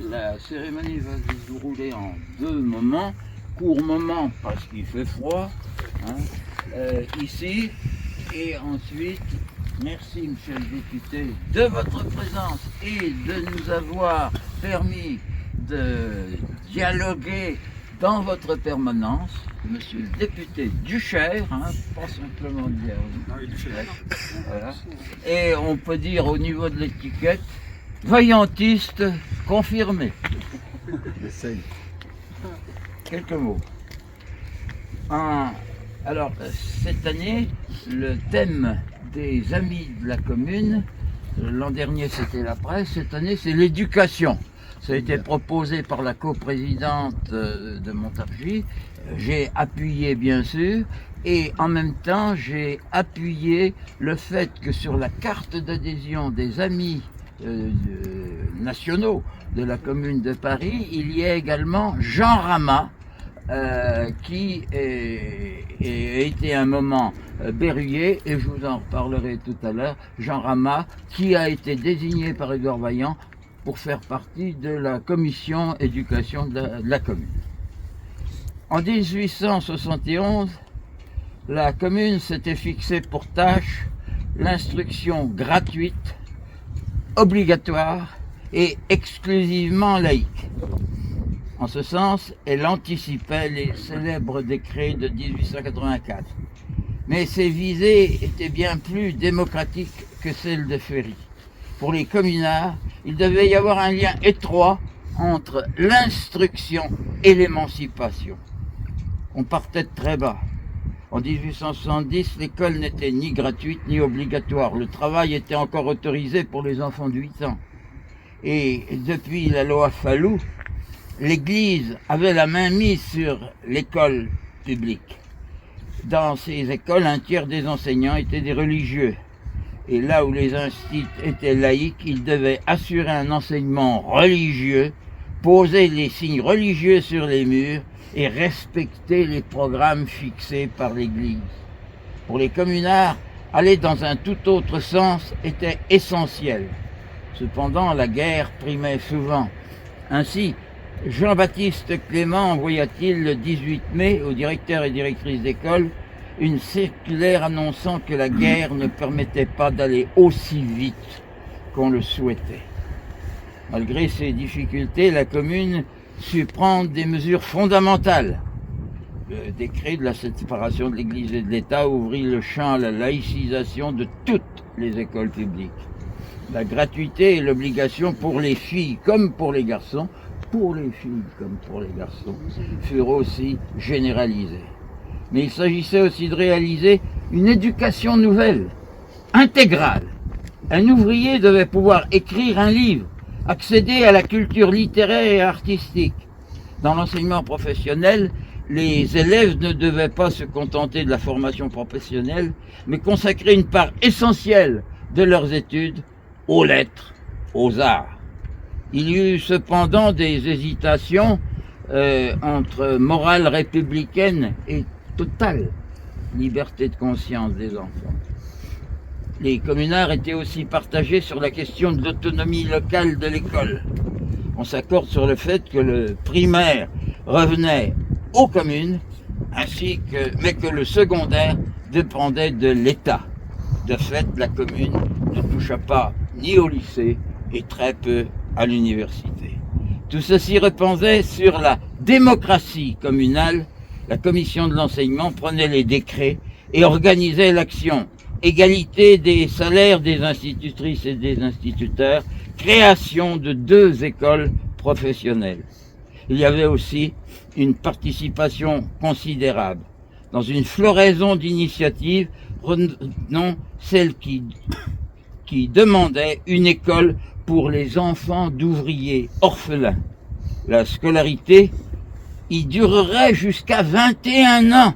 La cérémonie va se dérouler en deux moments. Court moment parce qu'il fait froid, hein, ici, et ensuite, merci monsieur le député de votre présence et de nous avoir permis de dialoguer dans votre permanence, monsieur le député Duchère, hein, pas simplement Duchère. Voilà. Et on peut dire au niveau de l'étiquette, vaillantiste confirmé. J'essaye. Quelques mots. Alors, cette année, le thème des amis de la commune, l'an dernier c'était la presse, cette année c'est l'éducation. Ça a été proposé par la coprésidente de Montargis. J'ai appuyé bien sûr, et en même temps j'ai appuyé le fait que sur la carte d'adhésion des amis nationaux de la commune de Paris, il y a également Jean Rama, qui a été un moment berruyer, et je vous en reparlerai tout à l'heure. Jean Rama, qui a été désigné par Édouard Vaillant pour faire partie de la commission éducation de la commune. En 1871, la commune s'était fixée pour tâche l'instruction gratuite, obligatoire et exclusivement laïque. En ce sens, elle anticipait les célèbres décrets de 1884. Mais ses visées étaient bien plus démocratiques que celles de Ferry. Pour les communards, il devait y avoir un lien étroit entre l'instruction et l'émancipation. On partait de très bas. En 1870, l'école n'était ni gratuite ni obligatoire. Le travail était encore autorisé pour les enfants de 8 ans. Et depuis la loi Fallou, l'Église avait la main mise sur l'école publique. Dans ces écoles, un tiers des enseignants étaient des religieux. Et là où les instituts étaient laïques, ils devaient assurer un enseignement religieux, poser les signes religieux sur les murs et respecter les programmes fixés par l'Église. Pour les communards, aller dans un tout autre sens était essentiel. Cependant, la guerre primait souvent. Ainsi, Jean-Baptiste Clément envoya-t-il le 18 mai aux directeurs et directrices d'école une circulaire annonçant que la guerre ne permettait pas d'aller aussi vite qu'on le souhaitait. Malgré ces difficultés, la commune sut prendre des mesures fondamentales. Le décret de la séparation de l'Église et de l'État ouvrit le champ à la laïcisation de toutes les écoles publiques. La gratuité et l'obligation pour les filles comme pour les garçons, furent aussi généralisées. Mais il s'agissait aussi de réaliser une éducation nouvelle, intégrale. Un ouvrier devait pouvoir écrire un livre, accéder à la culture littéraire et artistique. Dans l'enseignement professionnel, les élèves ne devaient pas se contenter de la formation professionnelle, mais consacrer une part essentielle de leurs études aux lettres, aux arts. Il y eut cependant des hésitations entre morale républicaine et totale liberté de conscience des enfants. Les communards étaient aussi partagés sur la question de l'autonomie locale de l'école. On s'accorde sur le fait que le primaire revenait aux communes, mais que le secondaire dépendait de l'État. De fait, la commune ne toucha pas ni au lycée et très peu à l'université. Tout ceci reposait sur la démocratie communale. La commission de l'enseignement prenait les décrets et organisait l'action. Égalité des salaires des institutrices et des instituteurs, création de 2 écoles professionnelles. Il y avait aussi une participation considérable. Dans une floraison d'initiatives, non celle qui demandait une école pour les enfants d'ouvriers orphelins. La scolarité y durerait jusqu'à 21 ans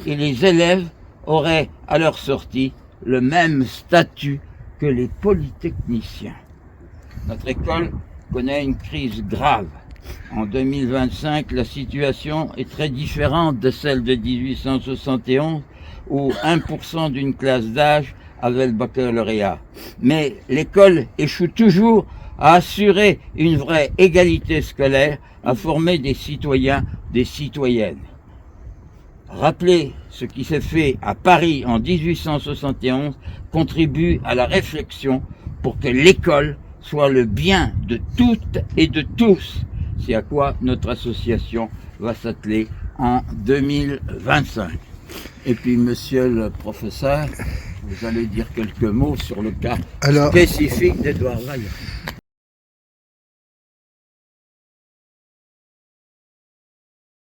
et les élèves auraient à leur sortie le même statut que les polytechniciens. Notre école connaît une crise grave. En 2025, la situation est très différente de celle de 1871 où 1% d'une classe d'âge avait le baccalauréat. Mais l'école échoue toujours à assurer une vraie égalité scolaire, à former des citoyens, des citoyennes. Rappeler ce qui s'est fait à Paris en 1871 contribue à la réflexion pour que l'école soit le bien de toutes et de tous. C'est à quoi notre association va s'atteler en 2025. Et puis, monsieur le professeur, vous allez dire quelques mots sur le cas spécifique d'Édouard Vaillant.